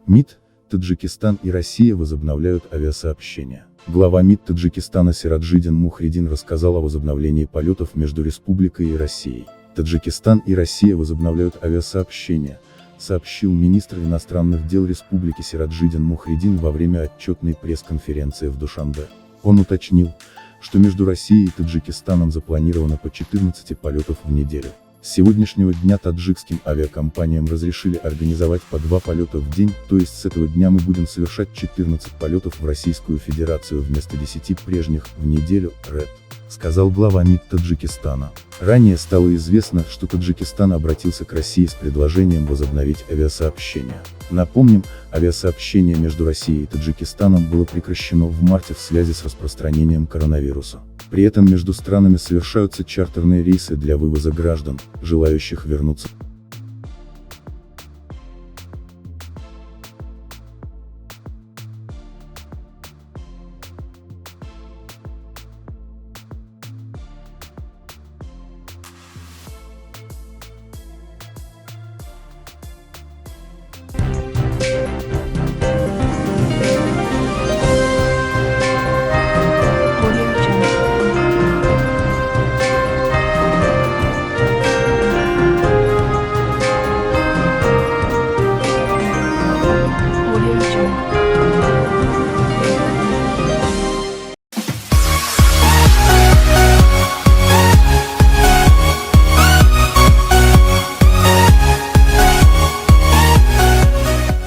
МИД, Таджикистан и Россия возобновляют авиасообщения. Глава МИД Таджикистана Сираджидин Мухридин рассказал о возобновлении полетов между республикой и Россией. Таджикистан и Россия возобновляют авиасообщения, сообщил министр иностранных дел республики Сираджидин Мухридин во время отчетной пресс-конференции в Душанбе. Он уточнил, что между Россией и Таджикистаном запланировано по 14 полетов в неделю. С сегодняшнего дня таджикским авиакомпаниям разрешили организовать по 2 полета в день, то есть с этого дня мы будем совершать 14 полетов в Российскую Федерацию вместо 10 прежних в неделю, сказал глава МИД Таджикистана. Ранее стало известно, что Таджикистан обратился к России с предложением возобновить авиасообщения. Напомним, авиасообщение между Россией и Таджикистаном было прекращено в марте в связи с распространением коронавируса. При этом между странами совершаются чартерные рейсы для вывоза граждан, желающих вернуться